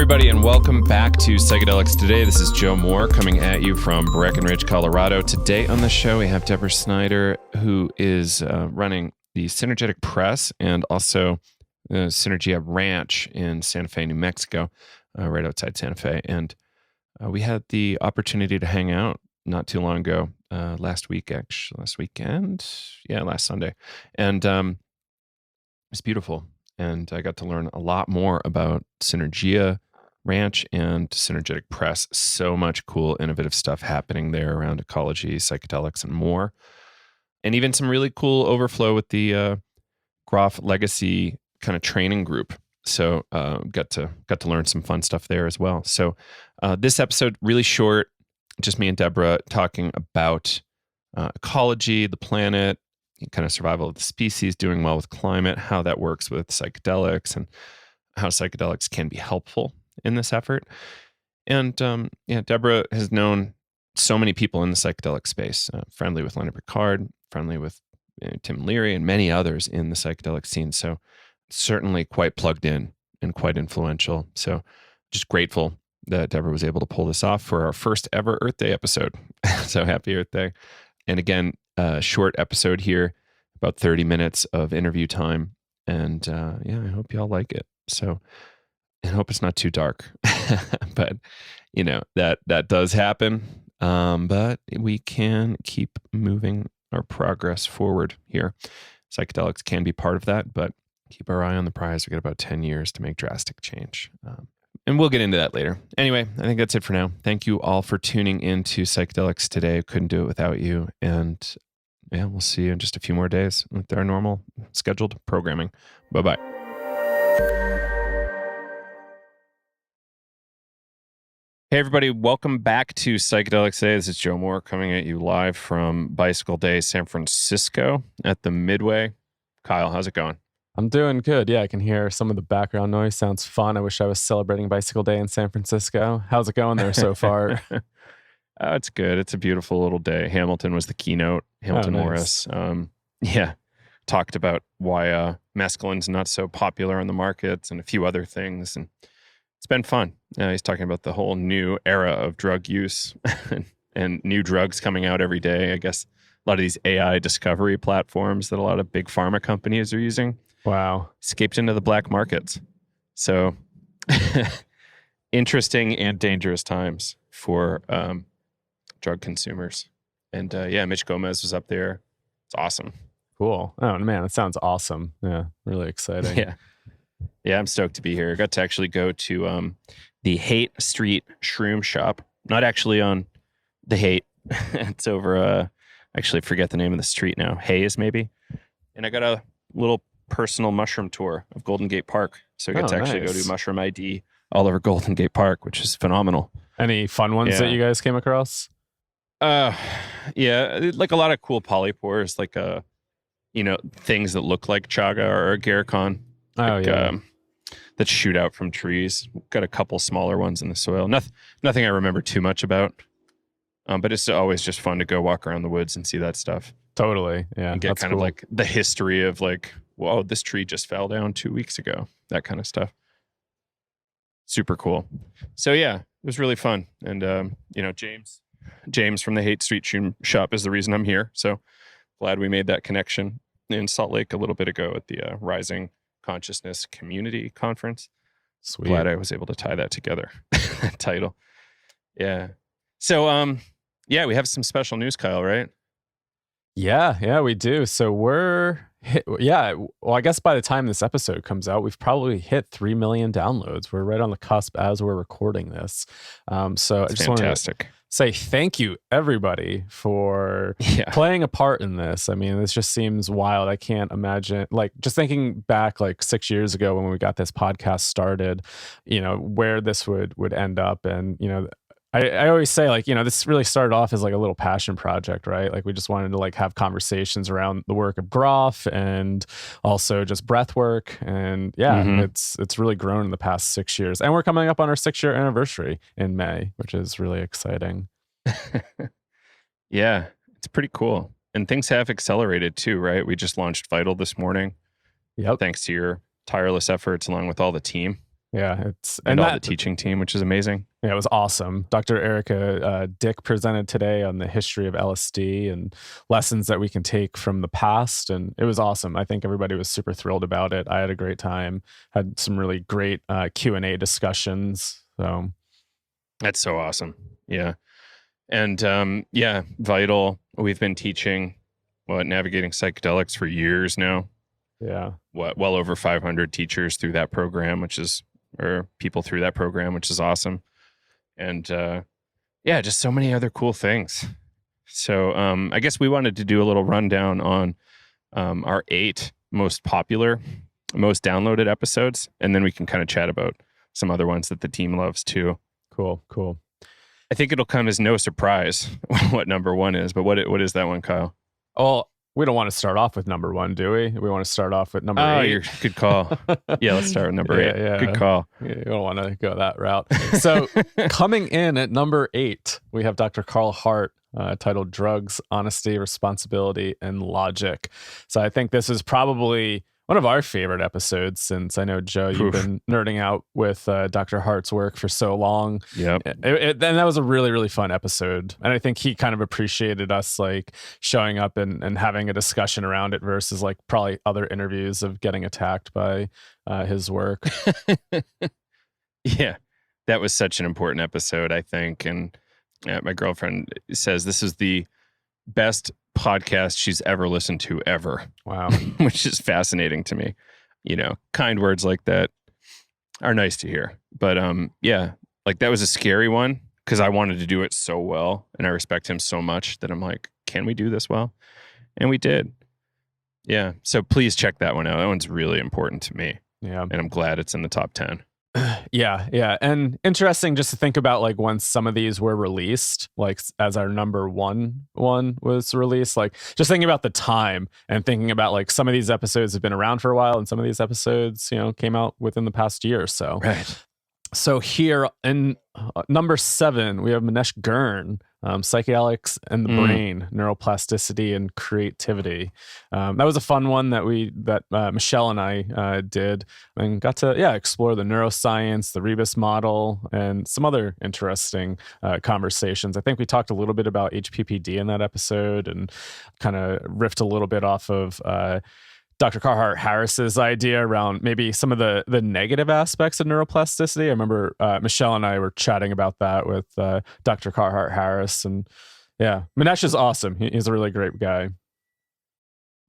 everybody, and welcome back to Psychedelics Today. This is Joe Moore coming at you from Breckenridge, Colorado. Today on the show, we have Deborah Snyder, who is running the Synergetic Press and also Synergia Ranch in Santa Fe, New Mexico, right outside Santa Fe. And we had the opportunity to hang out not too long ago, last weekend, last Sunday. And it was beautiful. And I got to learn a lot more about Synergia Ranch and Synergetic Press. So much cool, innovative stuff happening there around ecology, psychedelics, and more. And even some really cool overflow with the Groff Legacy kind of training group. So got to learn some fun stuff there as well. So this episode, really short, just me and Deborah talking about ecology, the planet, kind of survival of the species, doing well with climate, how that works with psychedelics, and how psychedelics can be helpful in this effort. And Deborah has known so many people in the psychedelic space, friendly with Leonard Picard, friendly with Tim Leary, and many others in the psychedelic scene. So certainly quite plugged in and quite influential. So just grateful that Deborah was able to pull this off for our first ever Earth Day episode. So happy Earth Day. And again, short episode here, about 30 minutes of interview time. And I hope y'all like it. So I hope it's not too dark, but that does happen. But we can keep moving our progress forward here. Psychedelics can be part of that, but keep our eye on the prize. We got about 10 years to make drastic change. And we'll get into that later. Anyway, I think that's it for now. Thank you all for tuning into Psychedelics Today. Couldn't do it without you. And we'll see you in just a few more days with our normal scheduled programming. Bye-bye. Hey, everybody. Welcome back to Psychedelics Today. This is Joe Moore coming at you live from Bicycle Day, San Francisco at the Midway. Kyle, how's it going? I'm doing good. Yeah, I can hear some of the background noise. Sounds fun. I wish I was celebrating Bicycle Day in San Francisco. How's it going there so far? It's good. It's a beautiful little day. Hamilton was the keynote. Hamilton Morris. Talked about why mescaline's not so popular on the market and a few other things. And it's been fun. He's talking about the whole new era of drug use and new drugs coming out every day. I guess a lot of these AI discovery platforms that a lot of big pharma companies are using. Wow. Escaped into the black markets. So interesting and dangerous times for drug consumers. And Mitch Gomez was up there. It's awesome. Cool. Oh, man, that sounds awesome. Yeah, really exciting. Yeah, I'm stoked to be here. I got to actually go to the Haight Street Shroom Shop. Not actually on the Haight. It's over, actually forget the name of the street now. Hayes, maybe. And I got a little personal mushroom tour of Golden Gate Park. So I got to actually go do mushroom ID all over Golden Gate Park, which is phenomenal. Any fun ones that you guys came across? Like a lot of cool polypores, like things that look like chaga or agarikon. That shoot out from trees. Got a couple smaller ones in the soil. Nothing I remember too much about. But it's always just fun to go walk around the woods and see that stuff. Totally. Yeah. And get kind of like the history of like, whoa, this tree just fell down 2 weeks ago. That kind of stuff. Super cool. So it was really fun. And James from the Haight Street Shroom Shop is the reason I'm here. So glad we made that connection in Salt Lake a little bit ago at the Rising Consciousness Community Conference. Sweet. Glad I was able to tie that together. That title. Yeah. So we have some special news, Kyle, right? Yeah, we do. So I guess by the time this episode comes out, we've probably hit 3 million downloads. We're right on the cusp as we're recording this. So I just want to say thank you, everybody, for playing a part in this. I mean, this just seems wild. I can't imagine, like, just thinking back like 6 years ago when we got this podcast started, where this would end up. And, I always say, like, this really started off as like a little passion project, right? Like, we just wanted to like have conversations around the work of Groff and also just breath work. And it's really grown in the past 6 years. And we're coming up on our 6-year anniversary in May, which is really exciting. Yeah, it's pretty cool. And things have accelerated too, right? We just launched Vital this morning. Yep. Thanks to your tireless efforts along with all the team. Yeah. And all the teaching team, which is amazing. Yeah, it was awesome. Dr. Erica Dick presented today on the history of LSD and lessons that we can take from the past. And it was awesome. I think everybody was super thrilled about it. I had a great time, had some really great Q&A discussions. So that's so awesome. Yeah. And Vital, we've been teaching navigating psychedelics for years now. Yeah. Well over 500 teachers through that program, or people through that program, which is awesome. And just so many other cool things. So I guess we wanted to do a little rundown on our 8 most popular, most downloaded episodes, and then we can kind of chat about some other ones that the team loves too. Cool. I think it'll come as no surprise what number 1 is, but what is that one, Kyle? Oh, we don't want to start off with number 1, do we? We want to start off with number 8. Good call. Yeah, let's start with number 8. Yeah. Good call. You don't want to go that route. So coming in at number 8, we have Dr. Carl Hart, titled Drugs, Honesty, Responsibility, and Logic. So I think this is probably one of our favorite episodes, since I know, Joe, you've been nerding out with Dr. Hart's work for so long. Yep. And that was a really, really fun episode. And I think he kind of appreciated us like showing up and having a discussion around it versus like probably other interviews of getting attacked by his work. Yeah, that was such an important episode, I think. And my girlfriend says this is the best podcast she's ever listened to ever. Wow. Which is fascinating to me. Kind words like that are nice to hear. But like that was a scary one because I wanted to do it so well and I respect him so much that I'm like, can we do this well? And we did. Yeah. So please check that one out. That one's really important to me. Yeah. And I'm glad it's in the top 10. Yeah. And interesting just to think about like when some of these were released, like as our number 1 was released, like just thinking about the time and thinking about like some of these episodes have been around for a while and some of these episodes, came out within the past year or so. Right. So here in number 7, we have Manesh Gurn, Psychedelics and the Brain, Neuroplasticity and Creativity. That was a fun one that Michelle and I did and got to explore the neuroscience, the Rebus model, and some other interesting conversations. I think we talked a little bit about HPPD in that episode and kind of riffed a little bit off of Dr. Carhart Harris's idea around maybe some of the negative aspects of neuroplasticity. I remember Michelle and I were chatting about that with Dr. Carhart Harris. And yeah, Manesh is awesome. He's a really great guy.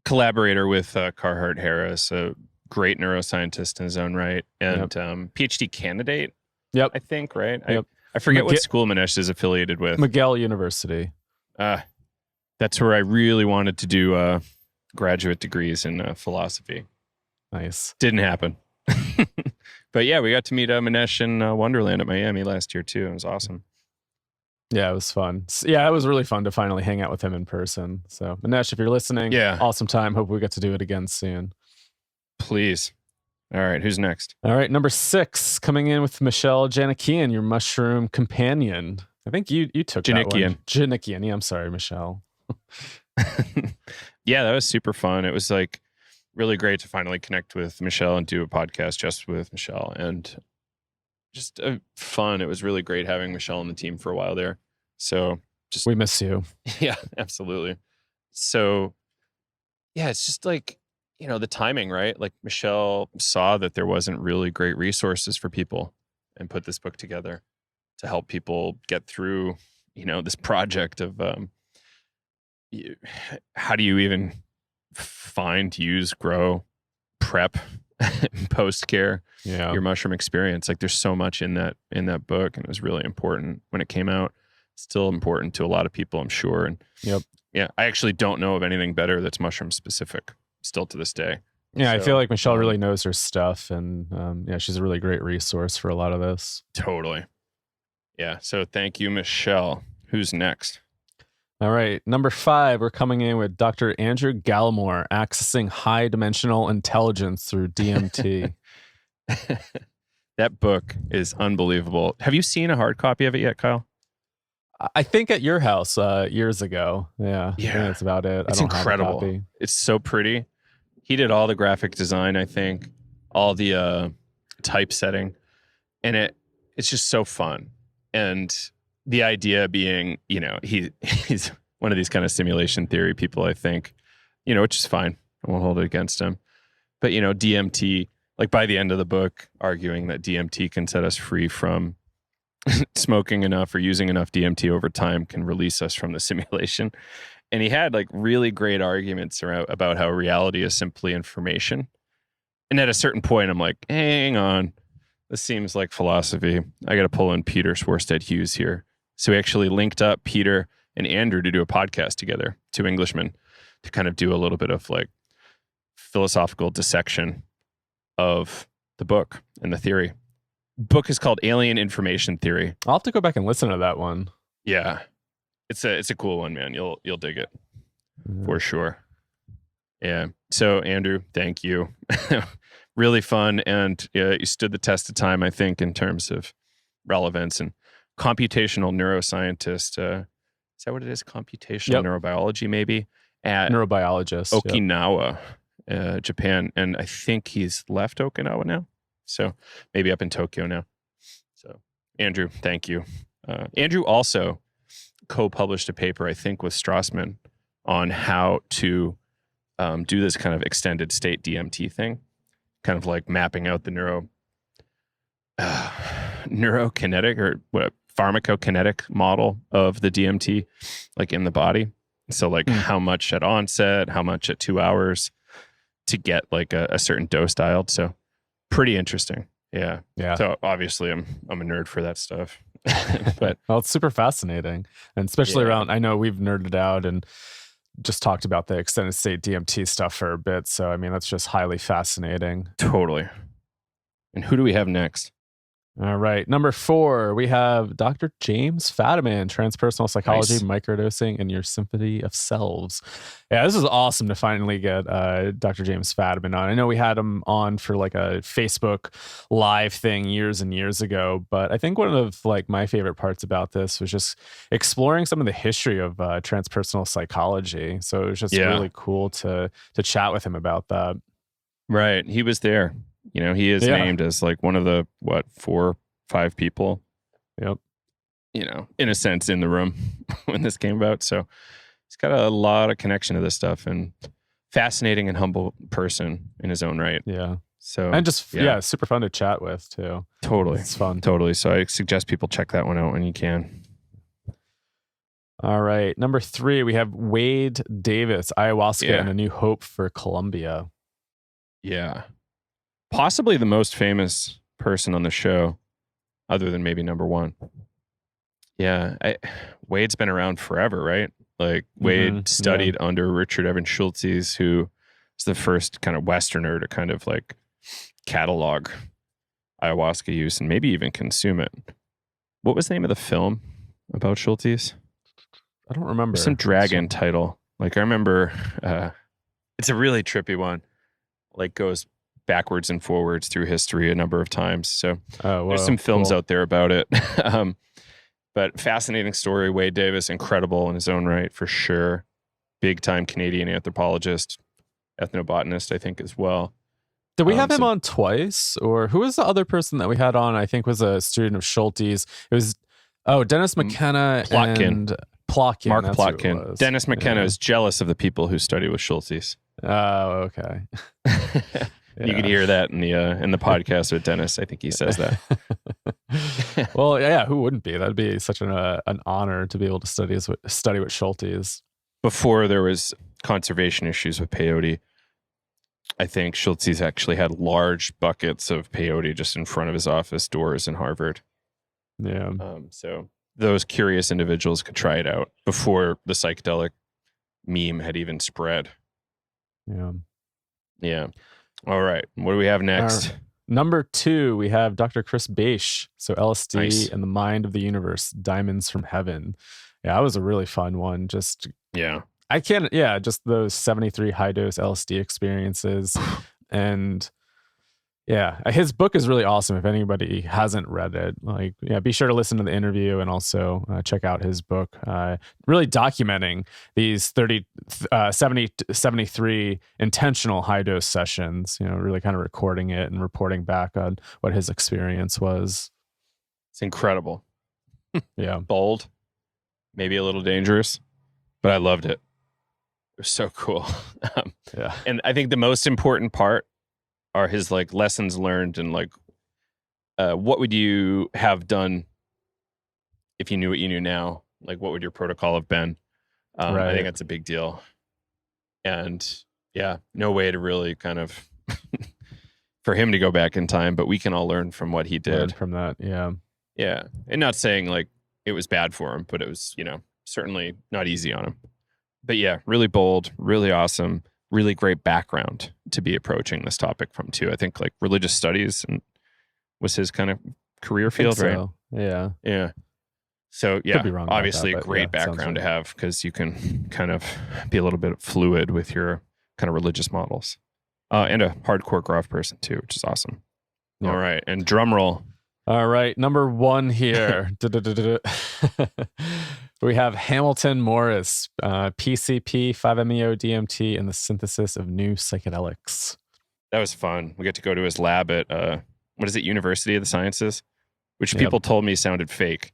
Collaborator with Carhart Harris, a great neuroscientist in his own right, and PhD candidate. Yep. I think, right? Yep. I forget what school Manesh is affiliated with. McGill University. That's where I really wanted to do graduate degrees in philosophy. Nice. Didn't happen. But yeah, we got to meet Manesh in Wonderland at Miami last year too. It was awesome. Yeah, it was fun. Yeah, it was really fun to finally hang out with him in person. So Manesh, if you're listening, awesome time. Hope we get to do it again soon. Please. All right, who's next? All right, number 6, coming in with Michelle Janikian, your mushroom companion. I think you took that one. Janikian. Yeah, I'm sorry, Michelle. Yeah, that was super fun. It was like really great to finally connect with Michelle and do a podcast just with Michelle, and just fun. It was really great having Michelle on the team for a while there. So we miss you. Yeah, absolutely. So yeah, it's just like, the timing, right? Like Michelle saw that there wasn't really great resources for people and put this book together to help people get through, this project of how do you even find, use, grow, prep, post-care your mushroom experience. Like there's so much in that book, and it was really important when it came out. Still important to a lot of people, I'm sure. And I actually don't know of anything better that's mushroom specific still to this day. Yeah, so, I feel like Michelle really knows her stuff, and she's a really great resource for a lot of this. Totally. Yeah, so thank you, Michelle. Who's next? All right, number 5, we're coming in with Dr. Andrew Gallimore, Accessing High Dimensional Intelligence Through DMT. That book is unbelievable. Have you seen a hard copy of it yet, Kyle? I think at your house years ago. Yeah, I think that's about it. It's incredible. Have a copy. It's so pretty. He did all the graphic design, I think, all the typesetting. And it's just so fun. And the idea being, he's one of these kind of simulation theory people, I think, which is fine. I won't hold it against him. But, DMT, like by the end of the book, arguing that DMT can set us free from smoking enough or using enough DMT over time can release us from the simulation. And he had like really great arguments about how reality is simply information. And at a certain point, I'm like, hang on, this seems like philosophy. I got to pull in Peter Swarstead Hughes here. So we actually linked up Peter and Andrew to do a podcast together, two Englishmen, to kind of do a little bit of like philosophical dissection of the book and the theory. Book is called Alien Information Theory. I'll have to go back and listen to that one. Yeah. It's a cool one, man. You'll dig it for sure. Yeah. So Andrew, thank you. Really fun. And you stood the test of time, I think, in terms of relevance. And computational neuroscientist, is that what it is? Computational neurobiology, maybe? At neurobiologist. Okinawa, Japan. And I think he's left Okinawa now. So maybe up in Tokyo now. So Andrew, thank you. Andrew also co-published a paper, I think, with Grossman on how to do this kind of extended state DMT thing, kind of like mapping out the neurokinetic or pharmacokinetic model of the DMT, like in the body. So like how much at onset, how much at 2 hours to get like a certain dose dialed. So pretty interesting. Yeah. So obviously I'm a nerd for that stuff. But well, it's super fascinating. And especially around, I know we've nerded out and just talked about the extended state DMT stuff for a bit. So, I mean, that's just highly fascinating. Totally. And who do we have next? All right. Number 4, we have Dr. James Fadiman, Transpersonal Psychology, Microdosing, and Your Symphony of Selves. Yeah, this is awesome to finally get Dr. James Fadiman on. I know we had him on for like a Facebook Live thing years and years ago, but I think one of like my favorite parts about this was just exploring some of the history of transpersonal psychology. So it was just really cool to chat with him about that. Right. He was there. He is named as like one of the, 4, 5 people, in a sense, in the room when this came about. So he's got a lot of connection to this stuff and fascinating and humble person in his own right. Yeah. So, and just, super fun to chat with too. Totally. It's fun. Totally. So I suggest people check that one out when you can. All right. Number 3, we have Wade Davis, Ayahuasca and a New Hope for Colombia. Yeah. Possibly the most famous person on the show, other than maybe number 1. Yeah, Wade's been around forever, right? Like Wade studied under Richard Evans Schultes, who is the first kind of Westerner to kind of like catalog ayahuasca use and maybe even consume it. What was the name of the film about Schultes? I don't remember. Some dragon title. Like I remember, it's a really trippy one. Like goes backwards and forwards through history a number of times. So there's some films out there about it. But fascinating story. Wade Davis, incredible in his own right, for sure. Big time Canadian anthropologist, ethnobotanist, I think, as well. Did we have him on twice? Or who was the other person that we had on? I think was a student of Schultes. It was, Dennis McKenna and Plotkin. Mark Plotkin. Dennis McKenna is jealous of the people who study with Schultes. Oh, okay. You can hear that in the podcast with Dennis. I think he says that. Well, who wouldn't be? That'd be such an honor to be able to study with Schultes. Before there was conservation issues with peyote, I think Schultes actually had large buckets of peyote just in front of his office doors in Harvard. Yeah. So those curious individuals could try it out before the psychedelic meme had even spread. Yeah. Yeah. All right. What do we have next? Number 2, we have Dr. Chris Beisch. So LSD and the Mind of the Universe, Diamonds from Heaven. Yeah, that was a really fun one. Just those 73 high dose LSD experiences. And his book is really awesome. If anybody hasn't read it, be sure to listen to the interview and also check out his book. Really documenting these 73 intentional high dose sessions, really kind of recording it and reporting back on what his experience was. It's incredible. Yeah. Bold, maybe a little dangerous, but I loved it. It was so cool. Yeah. And I think the most important part are his like lessons learned and like, what would you have done if you knew what you knew now? Like, what would your protocol have been? Right. I think that's a big deal. And yeah, no way to really kind of for him to go back in time, but we can all learn from what he did. Learn from that. Yeah. Yeah. And not saying like it was bad for him, but it was, certainly not easy on him. But yeah, really bold, really awesome, really great background to be approaching this topic from too. I think like religious studies and was his kind of career field, right? Yeah. Yeah. So yeah, obviously that, a great background to have because you can kind of be a little bit fluid with your kind of religious models. And a hardcore graph person too, which is awesome. Yep. All right. And drum roll. All right. Number 1 here. We have Hamilton Morris, PCP, 5-MeO-DMT, and the synthesis of new psychedelics. That was fun. We got to go to his lab at, University of the Sciences, which people told me sounded fake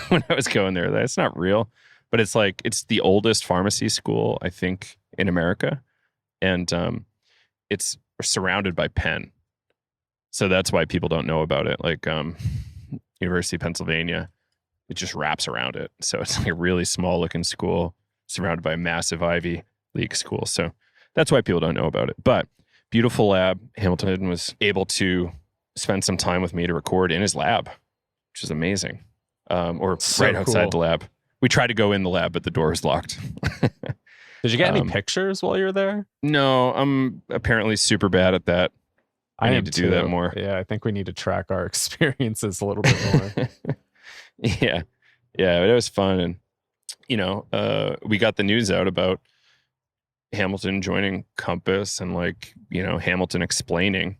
when I was going there. That's not real, but it's like, it's the oldest pharmacy school, I think, in America. And it's surrounded by Penn. So that's why people don't know about it. Like University of Pennsylvania, it just wraps around it. So it's like a really small looking school surrounded by a massive Ivy League school. So that's why people don't know about it. But beautiful lab. Hamilton was able to spend some time with me to record in his lab, which is amazing. Or so right outside the lab. We tried to go in the lab, but the door was locked. Did you get any pictures while you were there? No, I'm apparently super bad at that. I need to do that more. Yeah, I think we need to track our experiences a little bit more. Yeah, it was fun. And, we got the news out about Hamilton joining Compass and like, Hamilton explaining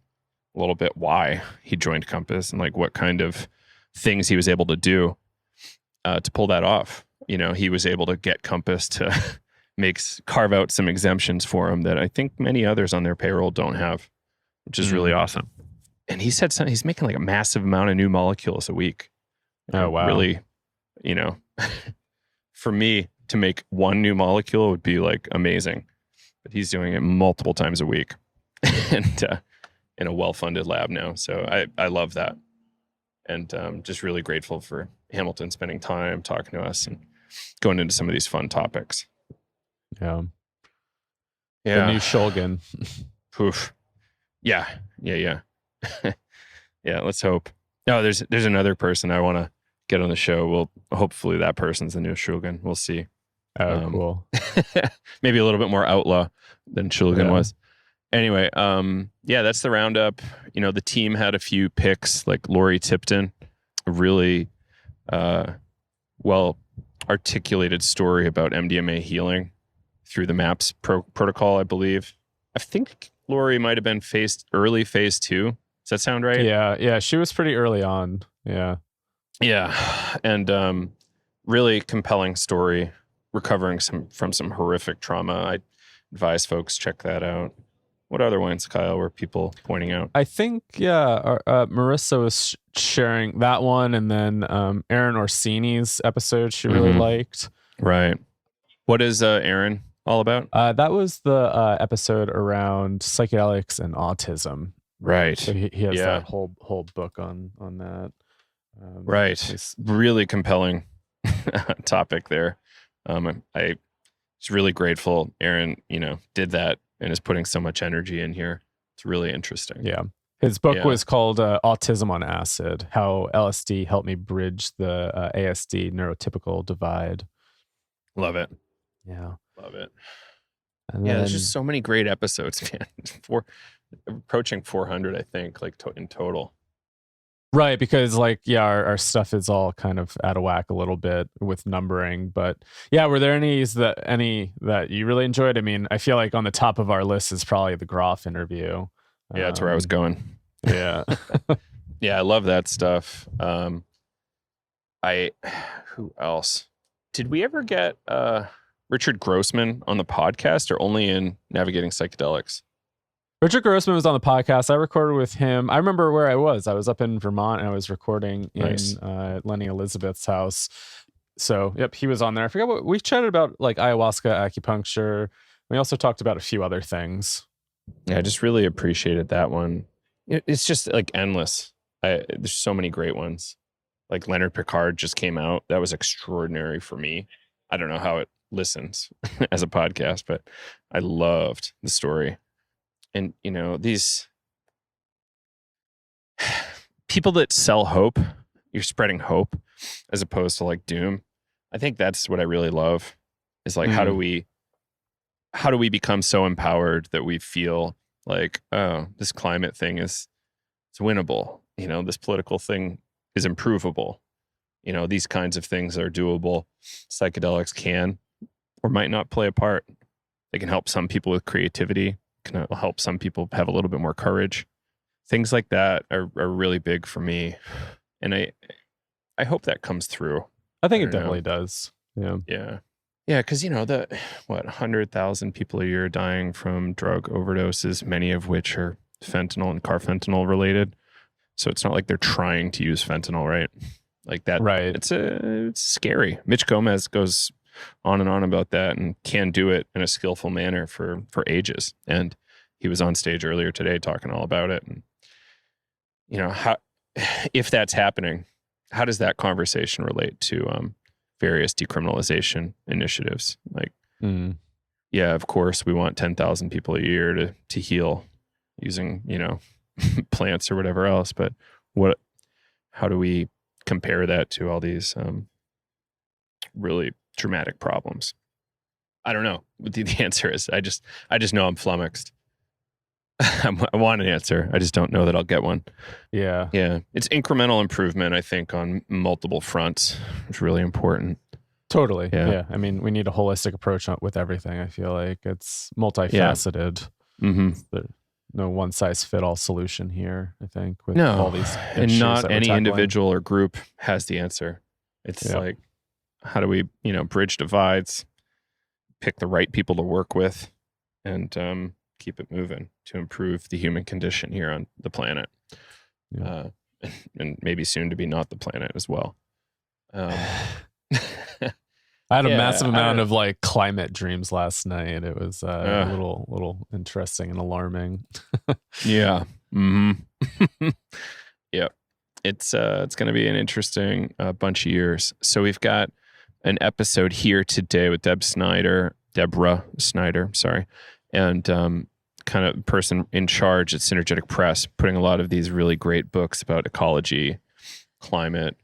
a little bit why he joined Compass and like what kind of things he was able to do to pull that off. He was able to get Compass to carve out some exemptions for him that I think many others on their payroll don't have, which is really awesome. And he said he's making like a massive amount of new molecules a week. Oh, wow. Really, for me to make one new molecule would be like amazing, but he's doing it multiple times a week and in a well-funded lab now. So I love that. And just really grateful for Hamilton spending time talking to us and going into some of these fun topics. Yeah. The new Shulgin. Poof. Yeah. Yeah, let's hope. No, there's another person I want to get on the show. Well, hopefully that person's the new Shulgin. We'll see. Oh, cool. Maybe a little bit more outlaw than Shulgin was. Anyway, that's the roundup. The team had a few picks, like Lori Tipton, a really well articulated story about MDMA healing through the MAPS protocol, I believe. I think Lori might have been early phase 2. Does that sound right? Yeah. She was pretty early on. Yeah. Yeah. And really compelling story, recovering from some horrific trauma. I advise folks check that out. What other ones, Kyle, were people pointing out? I think, Marissa was sharing that one, and then Aaron Orsini's episode she really liked. Right. What is Aaron all about? That was the episode around psychedelics and autism. Right. So he has that whole book on that. Right. It's really compelling topic there. I was really grateful Aaron, did that and is putting so much energy in here. It's really interesting. Yeah. His book was called Autism on Acid, How LSD Helped Me Bridge the ASD Neurotypical Divide. Love it. Yeah. Love it. And there's just so many great episodes, man. Approaching 400, I think, like in total. Right, because our stuff is all kind of out of whack a little bit with numbering, but were there any that you really enjoyed? I mean, I feel like on the top of our list is probably the Groff interview. Yeah, that's where I was going. Yeah. Yeah, I love that stuff. Who else? Did we ever get Richard Grossman on the podcast or only in Navigating Psychedelics? Richard Grossman was on the podcast. I recorded with him. I remember where I was. I was up in Vermont and I was recording in Lenny Elizabeth's house. So, yep, he was on there. I forget what we chatted about, like ayahuasca, acupuncture. We also talked about a few other things. Yeah, I just really appreciated that one. It's just like endless. There's so many great ones. Like Leonard Picard just came out. That was extraordinary for me. I don't know how it listens as a podcast, but I loved the story. And, these people that sell hope, you're spreading hope as opposed to like doom. I think that's what I really love is like, how do we become so empowered that we feel like, oh, this climate thing it's winnable. This political thing is improvable. These kinds of things are doable. Psychedelics can or might not play a part. They can help some people with creativity, can help some people have a little bit more courage. Things like that are really big for me. And I hope that comes through. I think it definitely does. Yeah. Yeah. Yeah, because 100,000 people a year dying from drug overdoses, many of which are fentanyl and carfentanil related. So it's not like they're trying to use fentanyl, right? Like that. Right. It's scary. Mitch Gomez goes on and on about that and can do it in a skillful manner for ages. And he was on stage earlier today talking all about it. And how, if that's happening, how does that conversation relate to various decriminalization initiatives? Like, yeah, of course, we want 10,000 people a year to heal using, plants or whatever else. But how do we compare that to all these really dramatic problems? I don't know what the answer is. I just know I'm flummoxed. I want an answer. I just don't know that I'll get one. Yeah. Yeah. It's incremental improvement, I think, on multiple fronts. It's really important. Totally. Yeah. I mean, we need a holistic approach with everything. I feel like it's multifaceted. Yeah. Mm-hmm. There's no one size fit all solution here, I think, with no. all these and not any individual or group has the answer. It's like, how do we, bridge divides, pick the right people to work with, and keep it moving to improve the human condition here on the planet. And maybe soon to be not the planet as well. I had a massive amount of like climate dreams last night. It was a little interesting and alarming. Yeah. Mm-hmm. Yeah. It's going to be an interesting bunch of years. So we've got an episode here today with Deborah Snyder, and kind of person in charge at Synergetic Press, putting a lot of these really great books about ecology, climate,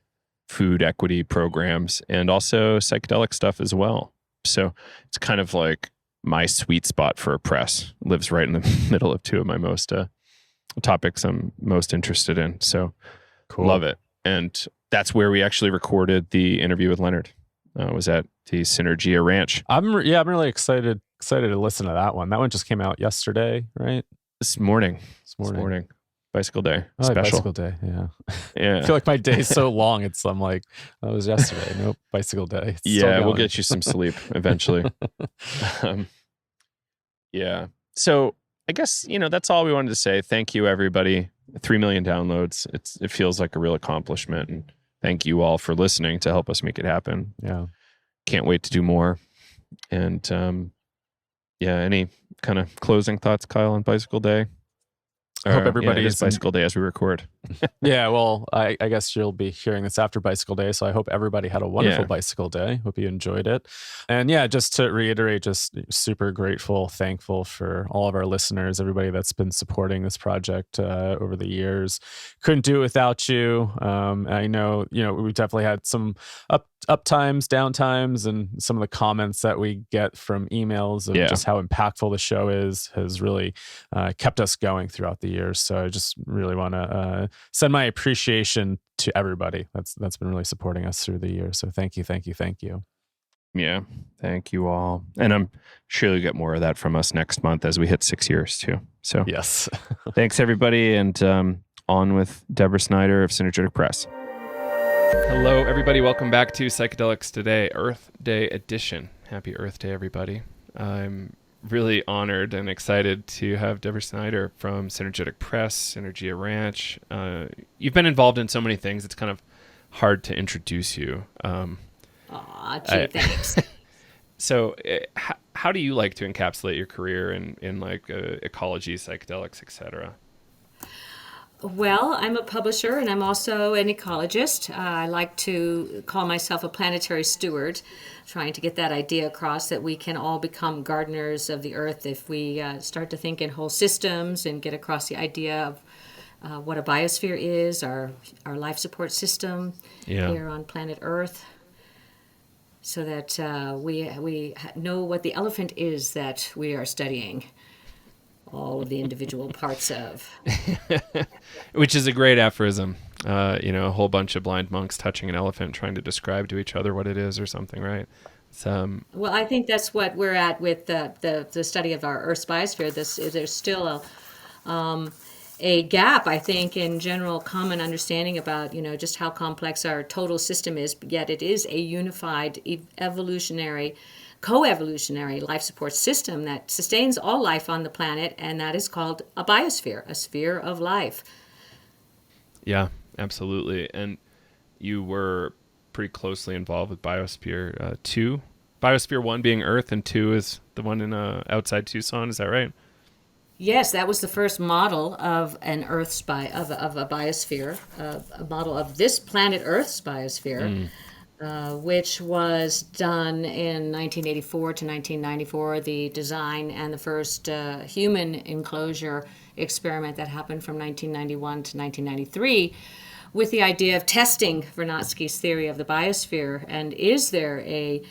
food equity programs, and also psychedelic stuff as well. So it's kind of like my sweet spot for a press. Lives right in the middle of two of my most topics I'm most interested in. So cool. Love it. And that's where we actually recorded the interview with Leonard. Was at the Synergia Ranch. I'm really excited to listen to that one. That one just came out yesterday, right? This morning. Bicycle day. Special. Bicycle day, yeah. Yeah. I feel like my day is so long. I'm like, that was yesterday. Nope, bicycle day. We'll get you some sleep eventually. Yeah. So I guess, that's all we wanted to say. Thank you, everybody. 3 million downloads. It feels like a real accomplishment. And thank you all for listening to help us make it happen. Yeah. Can't wait to do more. And any kind of closing thoughts, Kyle, on Bicycle Day? I hope everybody is Bicycle Day as we record. Yeah, well, I guess you'll be hearing this after Bicycle Day, so I hope everybody had a wonderful Bicycle Day. Hope you enjoyed it. And just to reiterate, just super grateful, thankful for all of our listeners, everybody that's been supporting this project over the years. Couldn't do it without you. I know, we definitely had some up times, down times, and some of the comments that we get from emails of just how impactful the show has really kept us going throughout the years. So I just really want to send my appreciation to everybody that's been really supporting us through the years. So thank you. Yeah, thank you all. And I'm sure you'll get more of that from us next month as we hit 6 years too. So yes. Thanks everybody, and on with Deborah Snyder of Synergetic Press. Hello, everybody. Welcome back to Psychedelics Today, Earth Day edition. Happy Earth Day, everybody. I'm really honored and excited to have Deborah Snyder from Synergetic Press, Synergia Ranch. You've been involved in so many things, it's kind of hard to introduce you. Thanks. So how do you like to encapsulate your career in like ecology, psychedelics, etc.? Well, I'm a publisher and I'm also an ecologist. I like to call myself a planetary steward, trying to get that idea across that we can all become gardeners of the earth if we start to think in whole systems and get across the idea of what a biosphere is, our life support system here on planet Earth, so that we know what the elephant is that we are studying. All of the individual parts of. Which is a great aphorism. A whole bunch of blind monks touching an elephant trying to describe to each other what it is or something, right? Well, I think that's what we're at with the study of our Earth's biosphere. There's still a gap, I think, in general common understanding about, just how complex our total system is, yet it is a unified evolutionary co-evolutionary life support system that sustains all life on the planet, and that is called a biosphere, a sphere of life. Yeah, absolutely. And you were pretty closely involved with Biosphere 2. Biosphere 1 being Earth, and 2 is the one in outside Tucson. Is that right? Yes, that was the first model of an Earth's of a biosphere, a model of this planet Earth's biosphere. Which was done in 1984 to 1994, the design and the first human enclosure experiment that happened from 1991 to 1993, with the idea of testing Vernadsky's theory of the biosphere. And is there a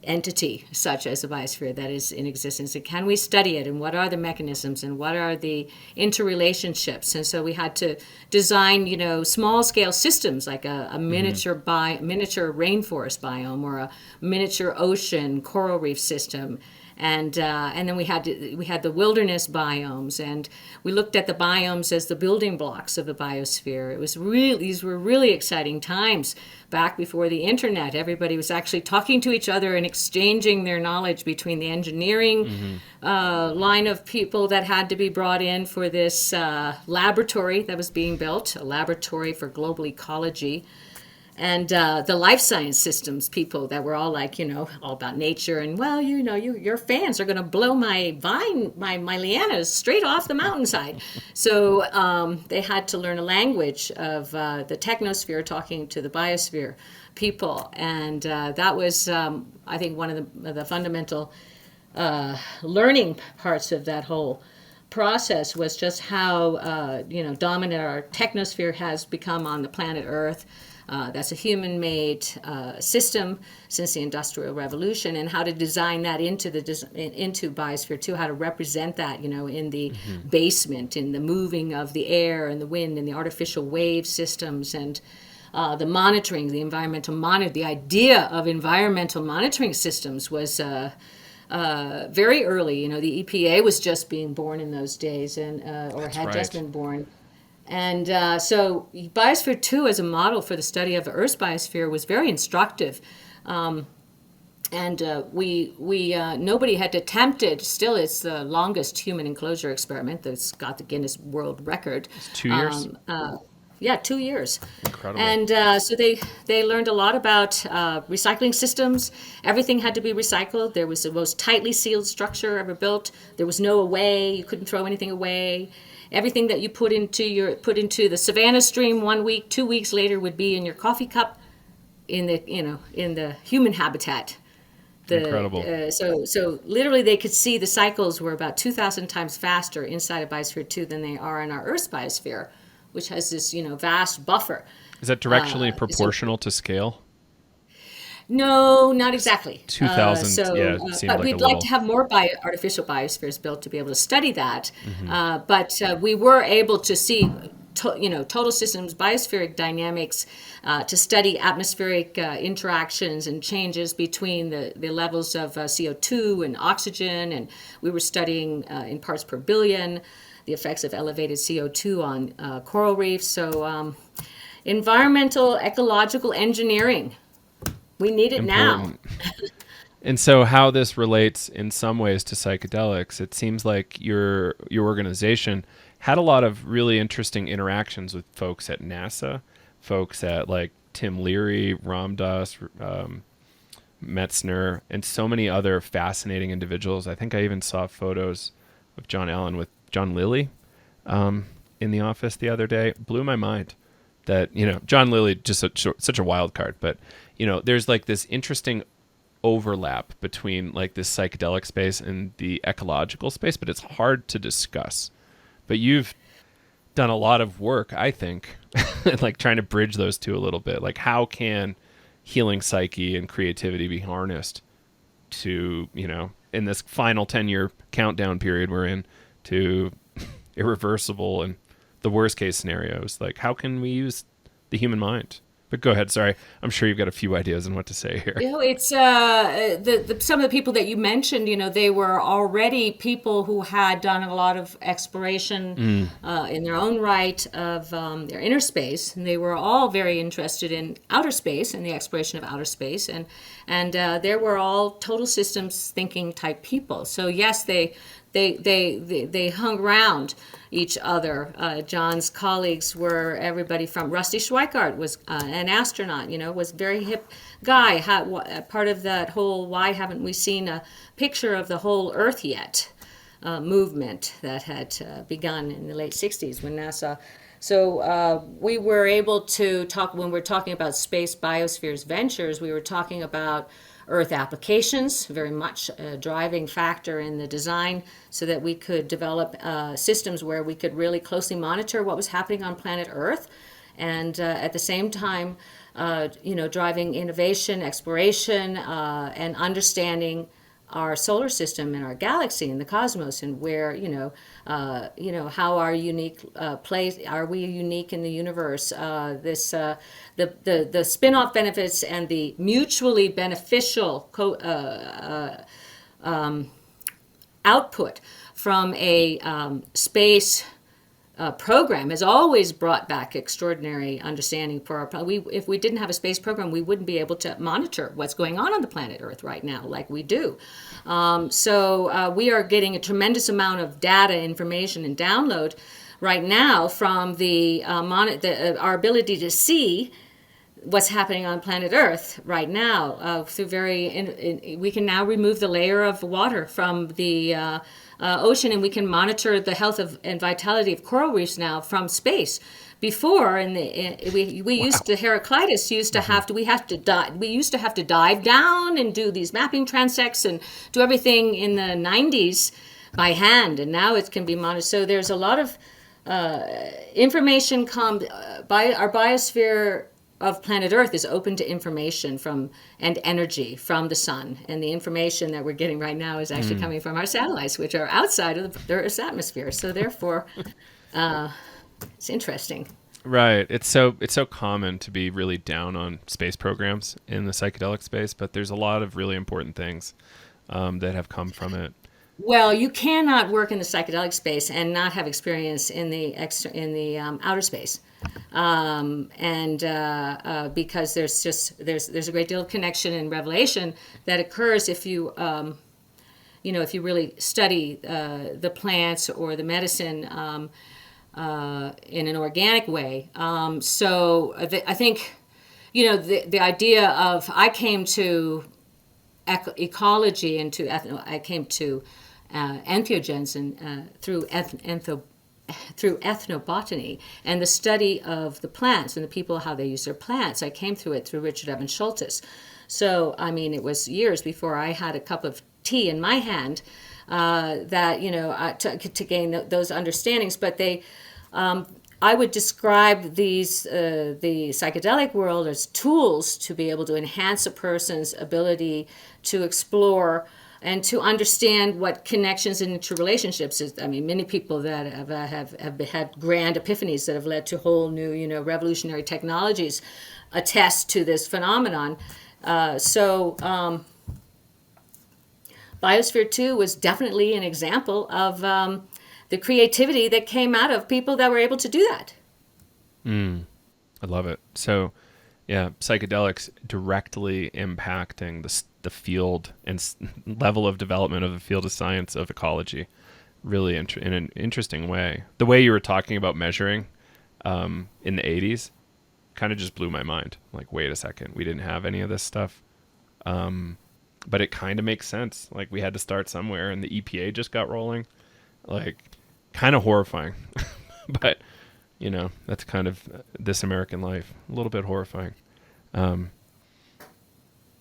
entity such as a biosphere that is in existence, and can we study it, and what are the mechanisms, and what are the interrelationships? And so we had to design small scale systems, like a miniature rainforest biome or a miniature ocean coral reef system. And then we had the wilderness biomes, and we looked at the biomes as the building blocks of the biosphere. These were really exciting times back before the internet. Everybody was actually talking to each other and exchanging their knowledge between the engineering line of people that had to be brought in for this laboratory that was being built, a laboratory for global ecology. And the life science systems people that were all like, all about nature. And, well, your fans are going to blow my lianas straight off the mountainside. So they had to learn a language of the technosphere talking to the biosphere people. And that was, I think, one of the fundamental learning parts of that whole process, was just how, dominant our technosphere has become on the planet Earth. That's a human-made system since the Industrial Revolution, and how to design that into Biosphere 2, how to represent that, in the basement, in the moving of the air and the wind and the artificial wave systems, and the monitoring, the environmental monitor. The idea of environmental monitoring systems was very early. The EPA was just being born in those days, and just been born. And so Biosphere 2 as a model for the study of the Earth's biosphere was very instructive. And nobody had attempted, still it's the longest human enclosure experiment that's got the Guinness World Record. It's 2 years? 2 years. Incredible. And so they learned a lot about recycling systems. Everything had to be recycled. There was the most tightly sealed structure ever built. There was no away. You couldn't throw anything away. Everything that you put into the Savannah stream 1 week, 2 weeks later would be in your coffee cup, in the human habitat. Incredible. So literally they could see the cycles were about 2,000 times faster inside of Biosphere 2 than they are in our Earth's biosphere, which has this vast buffer. Is that directionally proportional to scale? No, not exactly. 2,000, but we'd like to have more artificial biospheres built to be able to study that. But we were able to see, total systems, biospheric dynamics, to study atmospheric interactions and changes between the levels of CO2 and oxygen. And we were studying in parts per billion the effects of elevated CO2 on coral reefs. So environmental, ecological engineering. We need it now. And so how this relates in some ways to psychedelics, it seems like your organization had a lot of really interesting interactions with folks at NASA, folks at like Tim Leary, Ram Dass, Metzner, and so many other fascinating individuals. I think I even saw photos of John Allen with John Lilly in the office the other day. Blew my mind that, John Lilly, just such a wild card. But, there's like this interesting overlap between like this psychedelic space and the ecological space, but it's hard to discuss. But you've done a lot of work, I think, like trying to bridge those two a little bit. Like, how can healing psyche and creativity be harnessed to, in this final 10-year countdown period we're in, to irreversible and the worst case scenarios? Like, how can we use the human mind? But go ahead. Sorry, I'm sure you've got a few ideas on what to say here. It's some of the people that you mentioned. They were already people who had done a lot of exploration in their own right of their inner space, and they were all very interested in outer space and the exploration of outer space, and they were all total systems thinking type people. So yes, they hung around each other. John's colleagues were everybody from Rusty Schweikart was an astronaut, was a very hip guy. Part of that whole "why haven't we seen a picture of the whole Earth yet" movement that had begun in the late 60s when NASA. So we were able to talk, when we're talking about Space Biospheres Ventures, we were talking about Earth applications, very much a driving factor in the design, so that we could develop systems where we could really closely monitor what was happening on planet Earth, and at the same time, driving innovation, exploration, and understanding our solar system and our galaxy and the cosmos, and where how our unique place, are we unique in the universe? The spin-off benefits and the mutually beneficial output from a space program has always brought back extraordinary understanding for our planet. If we didn't have a space program, we wouldn't be able to monitor what's going on the planet Earth right now like we do. So we are getting a tremendous amount of data, information, and download right now from our ability to see what's happening on planet Earth right now through we can now remove the layer of water from the ocean, and we can monitor the health and vitality of coral reefs now from space. Before, used to Heraclitus used to have to we used to have to dive down and do these mapping transects and do everything in the 90s by hand, and now it can be monitored. So there's a lot of information by our biosphere of planet Earth is open to information and energy from the sun, and the information that we're getting right now is actually coming from our satellites, which are outside of the Earth's atmosphere. So therefore, it's interesting. Right. It's so common to be really down on space programs in the psychedelic space, but there's a lot of really important things that have come from it. Well, you cannot work in the psychedelic space and not have experience in the outer space, because there's a great deal of connection and revelation that occurs if you if you really study the plants or the medicine in an organic way. So I think the idea of I came to ecology and I came to entheogens and through ethnobotany and the study of the plants and the people, how they use their plants. I came through it through Richard Evans Schultes. So it was years before I had a cup of tea in my hand to gain those understandings. But I would describe the psychedelic world as tools to be able to enhance a person's ability to explore and to understand what connections and interrelationships is. Many people that have had grand epiphanies that have led to whole new, revolutionary technologies attest to this phenomenon. Biosphere 2 was definitely an example of the creativity that came out of people that were able to do that. I love it. So Yeah, psychedelics directly impacting the field and level of development of the field of science of ecology, really in an interesting way. The way you were talking about measuring in the 80s kind of just blew my mind. Like, wait a second, we didn't have any of this stuff. But it kind of makes sense. Like, we had to start somewhere, and the EPA just got rolling. Like, kind of horrifying. But that's kind of this American life. A little bit horrifying.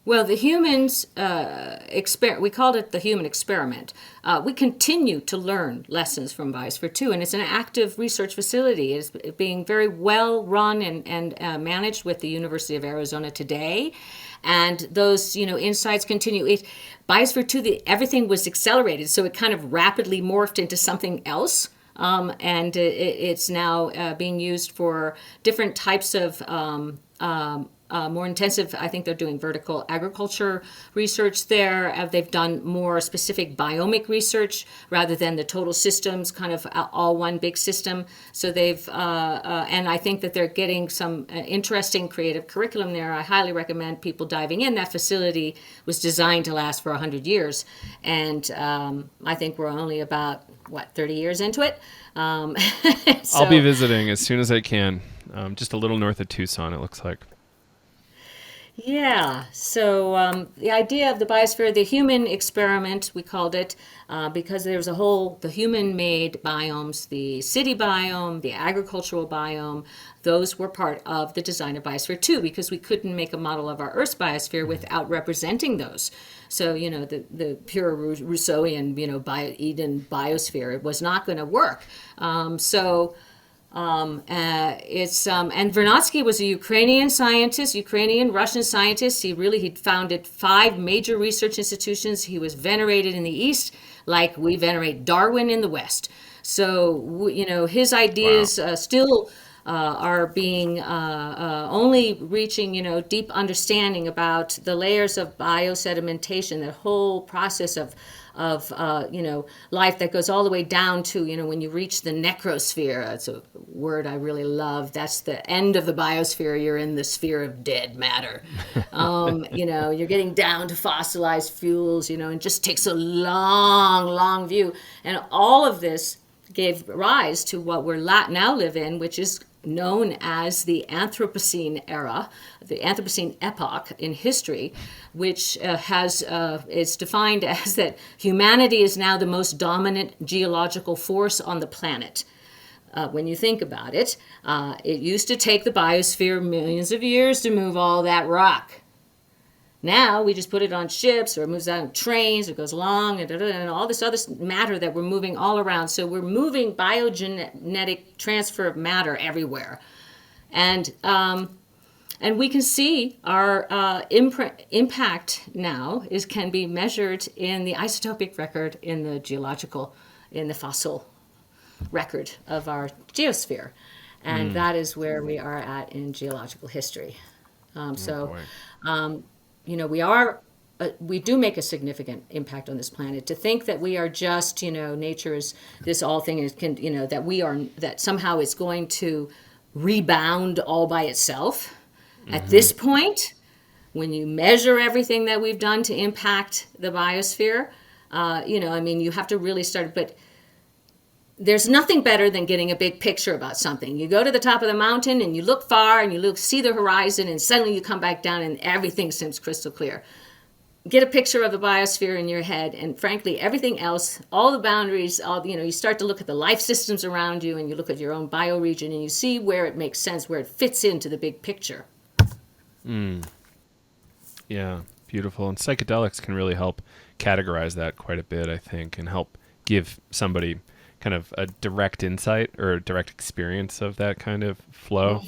Well, the humans, we called it the human experiment. We continue to learn lessons from Biosphere 2, and it's an active research facility. It's being very well run and managed with the University of Arizona today. And those, insights continue. Biosphere 2, everything was accelerated, so it kind of rapidly morphed into something else. And it's now being used for different types of more intensive. I think they're doing vertical agriculture research there. They've done more specific biomic research rather than the total systems, kind of all one big system. So they've, and I think that they're getting some interesting creative curriculum there. I highly recommend people diving in. That facility was designed to last for 100 years. And I think we're only about, 30 years into it. So, I'll be visiting as soon as I can. Just a little north of Tucson, it looks like. Yeah, so the idea of the biosphere, the human experiment, we called it, because there's the human-made biomes, the city biome, the agricultural biome, those were part of the design of Biosphere 2, because we couldn't make a model of our Earth's biosphere without representing those. So, the pure Rousseauian, Eden biosphere, it was not going to work. And Vernadsky was a Russian scientist. He'd founded 5 major research institutions. He was venerated in the East like we venerate Darwin in the West. So, his ideas still are being only reaching, deep understanding about the layers of biosedimentation, the whole process of life that goes all the way down to, when you reach the necrosphere. That's a word I really love. That's the end of the biosphere. You're in the sphere of dead matter. You're getting down to fossilized fuels, and just takes a long, long view. And all of this gave rise to what we're now live in, which is known as the Anthropocene era, the Anthropocene epoch in history, which is defined as that humanity is now the most dominant geological force on the planet. When you think about it, it used to take the biosphere millions of years to move all that rock. Now we just put it on ships, or it moves out on trains, it goes along, and all this other matter that we're moving all around. So we're moving biogenetic transfer of matter everywhere. And we can see our impact now can be measured in the isotopic record, in the fossil record of our geosphere. And that is where we are at in geological history. We do make a significant impact on this planet. To think that we are just, nature's, this all thing is, that somehow it's going to rebound all by itself. At this point, when you measure everything that we've done to impact the biosphere, you have to really start, but there's nothing better than getting a big picture about something. You go to the top of the mountain and you look far and you see the horizon, and suddenly you come back down and everything seems crystal clear. Get a picture of the biosphere in your head, and frankly, everything else, all the boundaries, you start to look at the life systems around you, and you look at your own bioregion, and you see where it makes sense, where it fits into the big picture. Yeah, beautiful. And psychedelics can really help categorize that quite a bit, I think, and help give somebody kind of a direct insight or a direct experience of that kind of flow,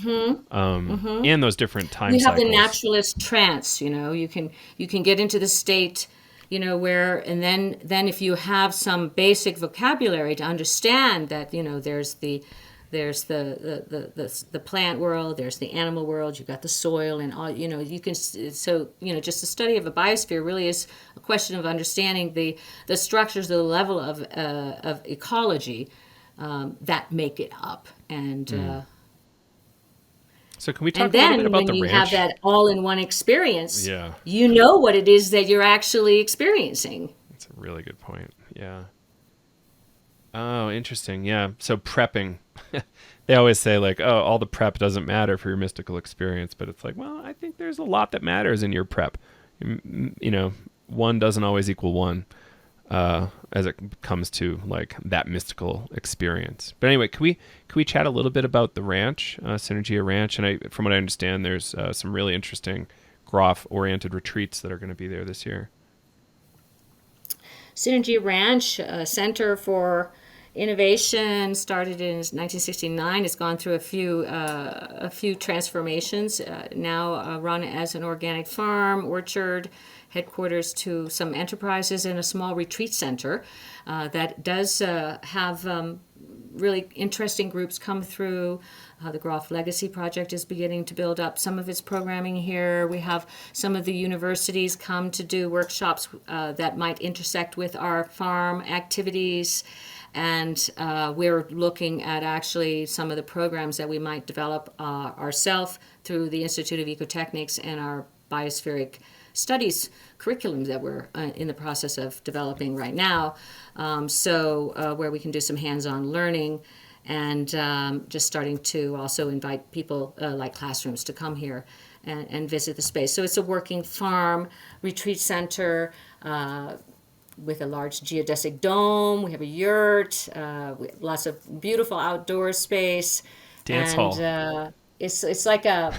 and those different time cycles. We have the naturalist trance. You can get into the state, where, and then if you have some basic vocabulary to understand that, there's the plant world, there's the animal world, you've got the soil, and all, you can, so, just the study of a biosphere really is a question of understanding the structures, the level of ecology that make it up. And So can we talk And a little bit then about when the you ranch? have that all-in-one experience, you know what it is that you're actually experiencing. That's a really good point. Yeah. Oh, interesting. Yeah. So prepping. They always say like, oh, all the prep doesn't matter for your mystical experience, but it's like, well, I think there's a lot that matters in your prep. You know, one doesn't always equal one as it comes to like that mystical experience. But anyway, can we chat a little bit about the ranch, Synergia Ranch? And from what I understand, there's some really interesting Groff-oriented retreats that are going to be there this year. Synergy Ranch, Center for Innovation, started in 1969. It's gone through a few transformations. Now run as an organic farm, orchard, headquarters to some enterprises, and a small retreat center that does have really interesting groups come through. The Groff Legacy Project is beginning to build up some of its programming here. We have some of the universities come to do workshops that might intersect with our farm activities. And we're looking at actually some of the programs that we might develop ourselves through the Institute of Ecotechnics and our Biospheric Studies curriculum that we're in the process of developing right now. Where we can do some hands-on learning and just starting to also invite people like classrooms to come here and visit the space. So it's a working farm, retreat center, with a large geodesic dome. We have a yurt, lots of beautiful outdoor space. Dance hall. It's like a,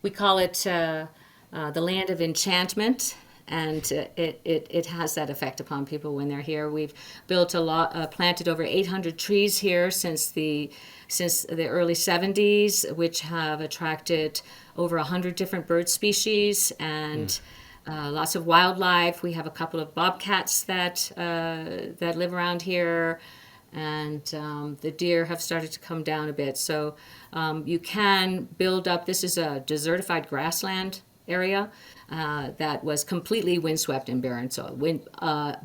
we call it the land of enchantment. And it has that effect upon people when they're here. We've built planted over 800 trees here since the early 70s, which have attracted over 100 different bird species and lots of wildlife. We have a couple of bobcats that live around here, and the deer have started to come down a bit. So you can build up. This is a desertified grassland area that was completely windswept and barren. So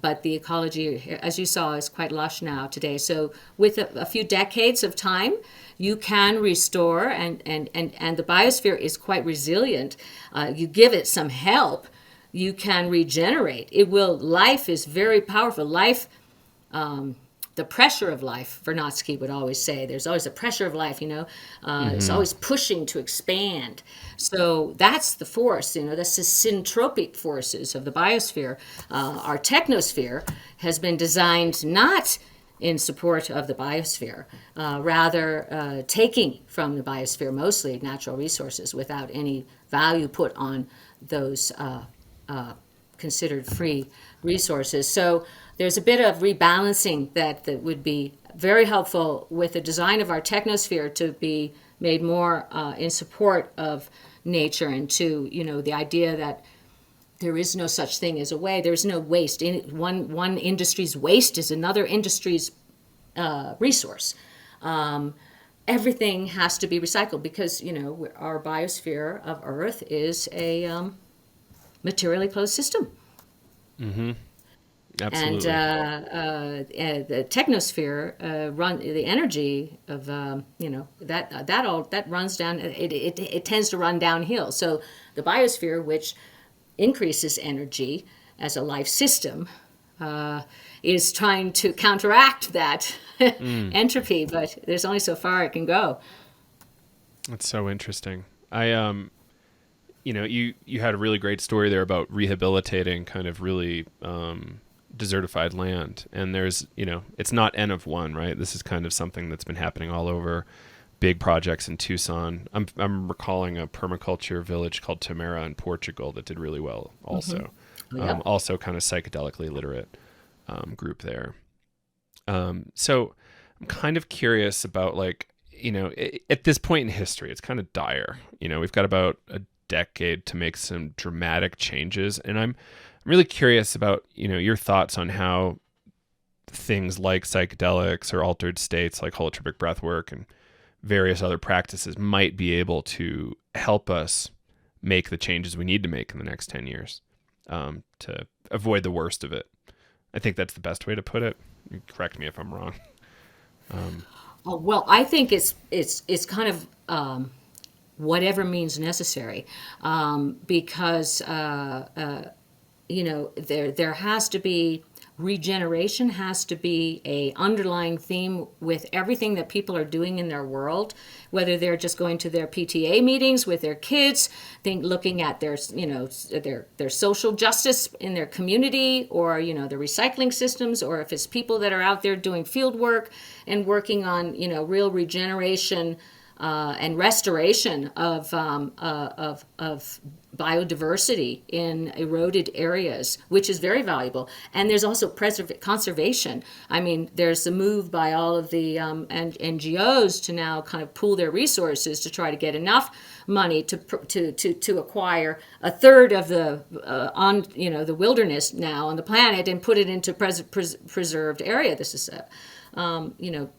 but the ecology, as you saw, is quite lush now today. So with a few decades of time, you can restore, and the biosphere is quite resilient. You give it some help, you can regenerate. Life is very powerful. Life, the pressure of life, Vernadsky would always say, there's always a pressure of life, it's always pushing to expand. So that's the force, that's the syntropic forces of the biosphere. Our technosphere has been designed not in support of the biosphere, rather taking from the biosphere mostly natural resources without any value put on those considered free resources. So there's a bit of rebalancing that would be very helpful with the design of our technosphere to be made more in support of nature, and to the idea that there is no such thing as a way. There's no waste. One industry's waste is another industry's resource. Everything has to be recycled because our biosphere of Earth is a materially closed system. Mm-hmm. Absolutely. And the technosphere the energy of that runs down. It tends to run downhill. So the biosphere, which increases energy as a life system, is trying to counteract that entropy, but there's only so far it can go. That's so interesting. You had a really great story there about rehabilitating kind of really desertified land, and there's it's not N of one, right? This is kind of something that's been happening all over. Big projects in Tucson. I'm recalling a permaculture village called Tamera in Portugal that did really well also. Mm-hmm. Yep. Also kind of psychedelically literate group there. So I'm kind of curious about at this point in history, it's kind of dire. We've got about a decade to make some dramatic changes, and I'm really curious about your thoughts on how things like psychedelics or altered states like holotropic breathwork and various other practices might be able to help us make the changes we need to make in the next 10 years to avoid the worst of it. I think that's the best way to put it. Correct me if I'm wrong. Oh, well, I think it's kind of whatever means necessary, because there has to be regeneration, has to be a underlying theme with everything that people are doing in their world, whether they're just going to their PTA meetings with their kids, looking at their social justice in their community, or the recycling systems, or if it's people that are out there doing field work and working on real regeneration and restoration of biodiversity in eroded areas, which is very valuable. And there's also conservation. I mean, there's a move by all of the NGOs to now kind of pool their resources to try to get enough money to acquire a third of the the wilderness now on the planet and put it into preserved area. This is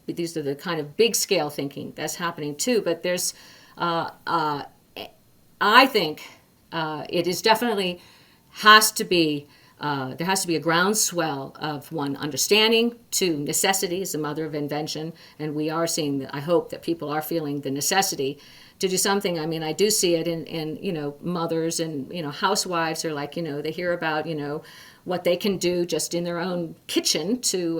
these are the kind of big scale thinking that's happening too. But there's, I think, it is definitely has to be there has to be a groundswell of, one, understanding, two, necessity is the mother of invention, and we are seeing I hope that people are feeling the necessity to do something. I mean, I do see it in mothers and housewives are like they hear about what they can do just in their own kitchen to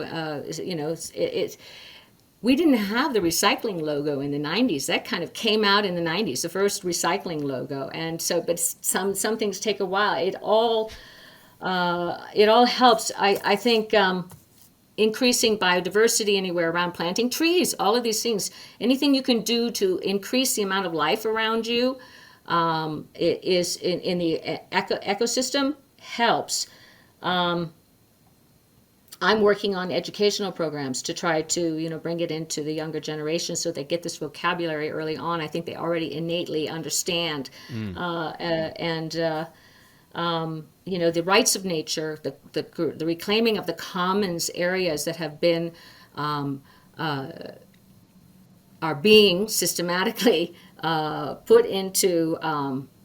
we didn't have the recycling logo in the 90s. That kind of came out in the 90s, the first recycling logo. And so, but some things take a while. It all helps. I think increasing biodiversity anywhere around, planting trees, all of these things, anything you can do to increase the amount of life around you it is in the ecosystem helps. I'm working on educational programs to try to, bring it into the younger generation so they get this vocabulary early on. I think they already innately understand. The rights of nature, the reclaiming of the commons areas that have been, are being systematically put into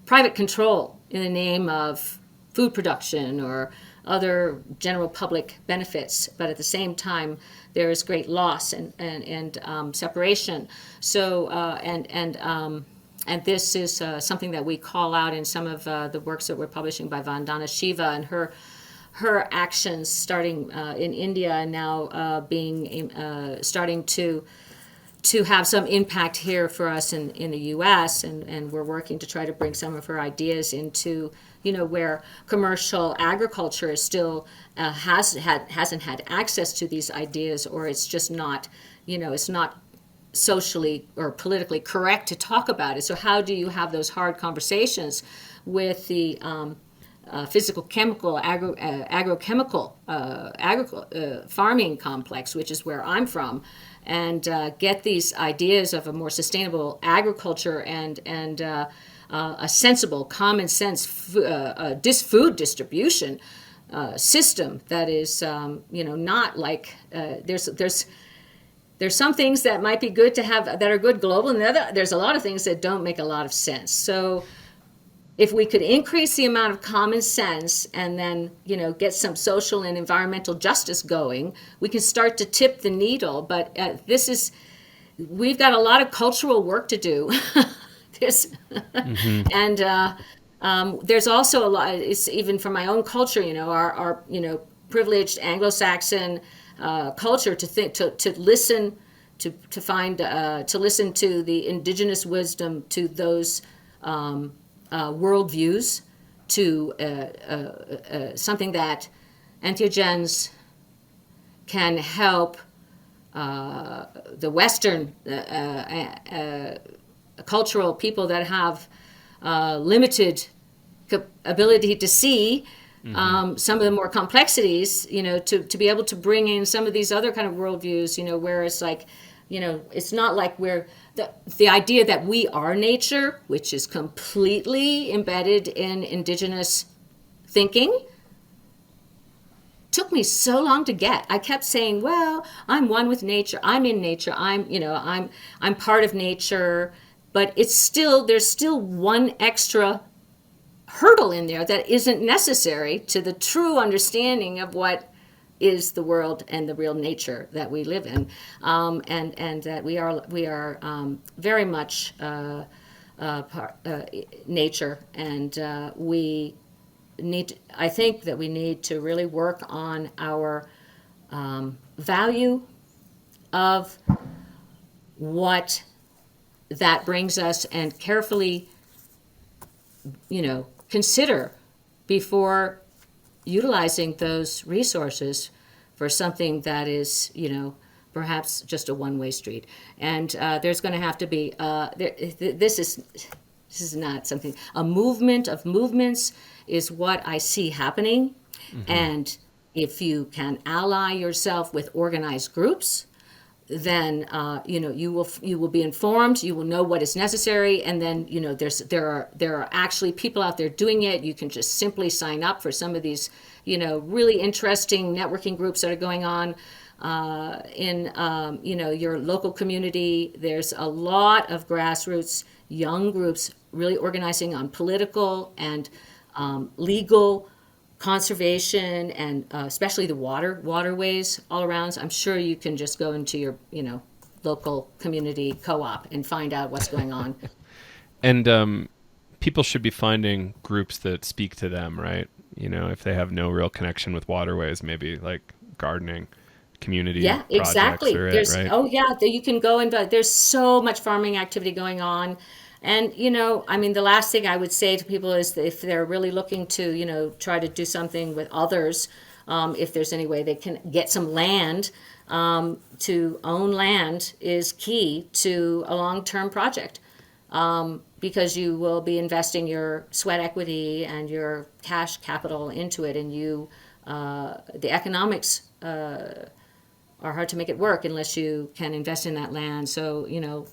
private control in the name of food production or other general public benefits, but at the same time there is great loss and separation. So and this is something that we call out in some of the works that we're publishing by Vandana Shiva and her actions starting in India and now being starting to have some impact here for us in the U.S. and we're working to try to bring some of her ideas into where commercial agriculture is still hasn't had access to these ideas, or it's just not it's not socially or politically correct to talk about it. So how do you have those hard conversations with the physical chemical agrochemical farming complex, which is where I'm from, and get these ideas of a more sustainable agriculture and a sensible, common sense food distribution system that is, not like there's some things that might be good to have that are good global, and there's a lot of things that don't make a lot of sense. So if we could increase the amount of common sense and then, get some social and environmental justice going, we can start to tip the needle. But we've got a lot of cultural work to do. And there's also a lot. It's even from my own culture, our privileged Anglo-Saxon culture to think, to listen, to find, to listen to the indigenous wisdom, to those worldviews, to something that entheogens can help the Western cultural people that have limited ability to see some of the more complexities, to be able to bring in some of these other kind of worldviews, where it's like, it's not like we're the idea that we are nature, which is completely embedded in indigenous thinking, took me so long to get. I kept saying, well, I'm one with nature. I'm in nature. I'm part of nature. But there's still one extra hurdle in there that isn't necessary to the true understanding of what is the world and the real nature that we live in, and that we are very much nature, and we need. I think that we need to really work on our value of what that brings us, and carefully, consider before utilizing those resources for something that is, perhaps just a one-way street. And there's going to have to be, this is not something, a movement of movements is what I see happening. Mm-hmm. And if you can ally yourself with organized groups, then you will be informed. You will know what is necessary, and then there are actually people out there doing it. You can just simply sign up for some of these really interesting networking groups that are going on in your local community. There's a lot of grassroots young groups really organizing on political and legal conservation, and especially the waterways all around. So I'm sure you can just go into your local community co-op and find out what's going on. And people should be finding groups that speak to them, right? If they have no real connection with waterways, maybe like gardening community. Yeah, exactly. Right? You can go and there's so much farming activity going on. And, the last thing I would say to people is that if they're really looking to, try to do something with others, if there's any way they can get some land, to own land is key to a long-term project, because you will be investing your sweat equity and your cash capital into it, and the economics are hard to make it work unless you can invest in that land. So,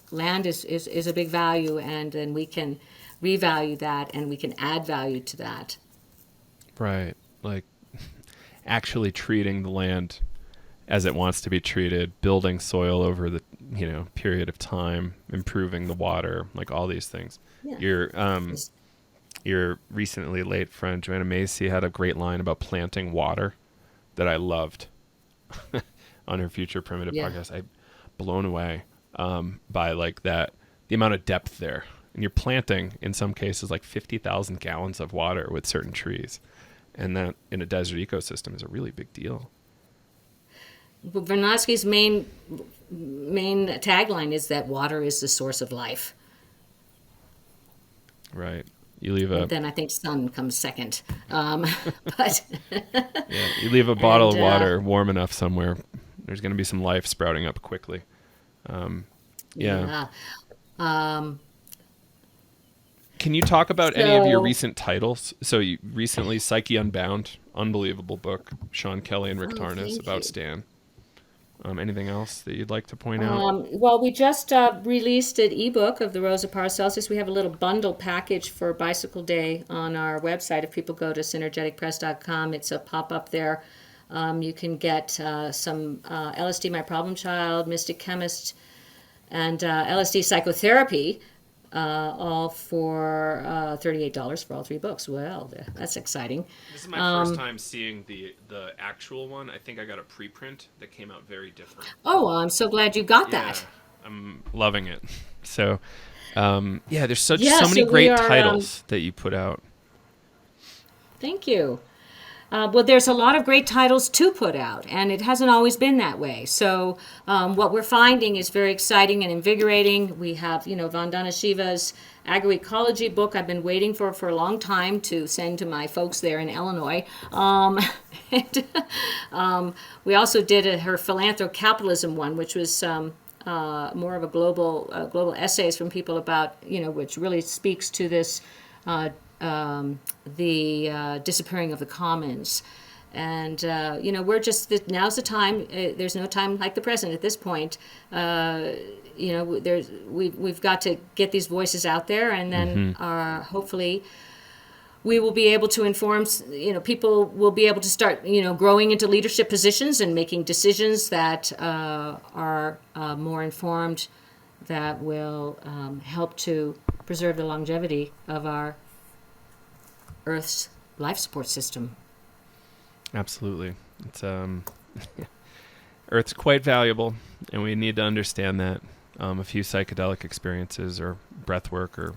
land is a big value, and then we can revalue that, and we can add value to that. Right. Like actually treating the land as it wants to be treated, building soil over the, period of time, improving the water, like all these things. Yeah. Your recently late friend, Joanna Macy, had a great line about planting water that I loved. On her Future Primitive podcast. I'm blown away by the amount of depth there. And you're planting, in some cases, like 50,000 gallons of water with certain trees. And that in a desert ecosystem is a really big deal. Vernadsky's main tagline is that water is the source of life. Right. And then I think sun comes second. But you leave a bottle of water warm enough somewhere, there's going to be some life sprouting up quickly. Can you talk about any of your recent titles? So you recently, Psyche Unbound, unbelievable book, Sean Kelly and Rick Tarnas about Stan. Anything else that you'd like to point out? Well, we just released an ebook of the Rosa Paracelsus. We have a little bundle package for Bicycle Day on our website. If people go to synergeticpress.com, it's a pop-up there. You can get some LSD, My Problem Child, Mystic Chemist, and LSD Psychotherapy, all for $38 for all three books. Well, that's exciting. This is my first time seeing the actual one. I think I got a preprint that came out very different. Oh, well, I'm so glad you got that. I'm loving it. So, there's so many great titles that you put out. Thank you. Well, there's a lot of great titles to put out, and it hasn't always been that way. So what we're finding is very exciting and invigorating. We have, Vandana Shiva's agroecology book I've been waiting for a long time to send to my folks there in Illinois. We also did her philanthrocapitalism one, which was more of a global essays from people about, which really speaks to this the disappearing of the commons. And, we're just, now's the time. There's no time like the present at this point. We've got to get these voices out there, and then hopefully we will be able to inform, people will be able to start, growing into leadership positions and making decisions that are more informed, that will help to preserve the longevity of our Earth's life support system. Absolutely. It's Earth's quite valuable, and we need to understand that. A few psychedelic experiences or breath work or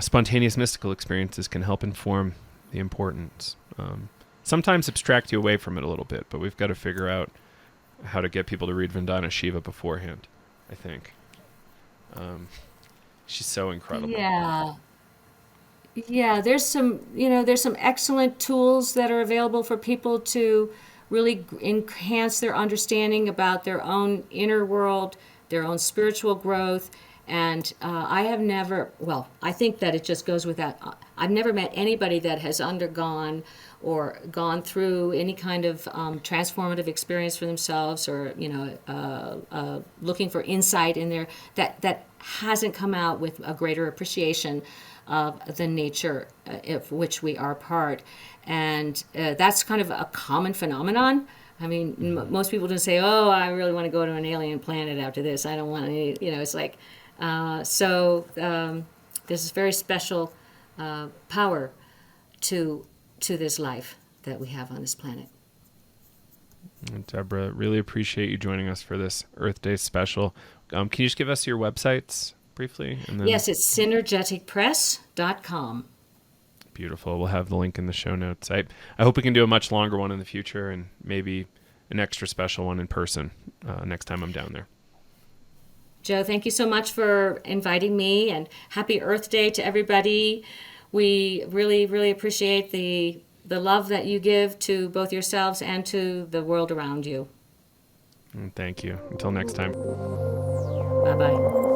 spontaneous mystical experiences can help inform the importance. Sometimes abstract you away from it a little bit, but we've got to figure out how to get people to read Vandana Shiva beforehand, I think. She's so incredible. Yeah, there's some excellent tools that are available for people to really enhance their understanding about their own inner world, their own spiritual growth. And I think that it just goes without, I've never met anybody that has undergone or gone through any kind of transformative experience for themselves, or looking for insight in there, that hasn't come out with a greater appreciation of the nature of which we are part. And that's kind of a common phenomenon. I mean, most people don't say, oh, I really want to go to an alien planet after this. I don't want to, it's like, there's this very special power to this life that we have on this planet. And Deborah, really appreciate you joining us for this Earth Day special. Can you just give us your websites briefly? And then... Yes, it's synergeticpress.com. Beautiful. We'll have the link in the show notes. I hope we can do a much longer one in the future, and maybe an extra special one in person next time I'm down there. Joe, thank you so much for inviting me, and happy Earth Day to everybody. We really, really appreciate the love that you give to both yourselves and to the world around you. Thank you. Until next time. Bye-bye.